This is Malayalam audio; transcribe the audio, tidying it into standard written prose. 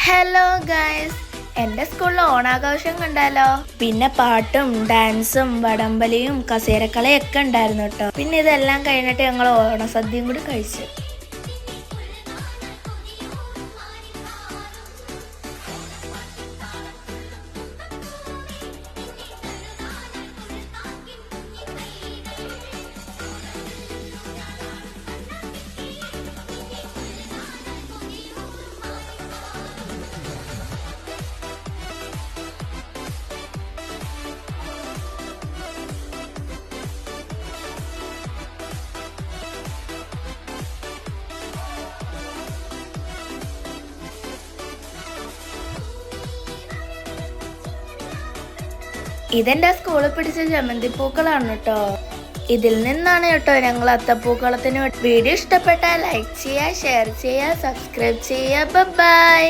ഹലോ ഗൈസ്, എൻ്റെ സ്കൂളിൽ ഓണാഘോഷം കണ്ടാലോ. പിന്നെ പാട്ടും ഡാൻസും വടംവലിയും കസേരക്കളിയൊക്കെ ഉണ്ടായിരുന്നു കേട്ടോ. പിന്നെ ഇതെല്ലാം കഴിഞ്ഞിട്ട് ഞങ്ങൾ ഓണസദ്യയും കൂടി കഴിച്ചു. ഇതെന്റെ സ്കൂളിൽ പിടിച്ച ജമന്തിപ്പൂക്കളാണ് കേട്ടോ. ഇതിൽ നിന്നാണ് കേട്ടോ ഞങ്ങൾ അത്തപ്പൂക്കളത്തിന്. വീഡിയോ ഇഷ്ടപ്പെട്ടാൽ ലൈക്ക് ചെയ്യുക, ഷെയർ ചെയ്യുക, സബ്സ്ക്രൈബ് ചെയ്യുക. ബൈ.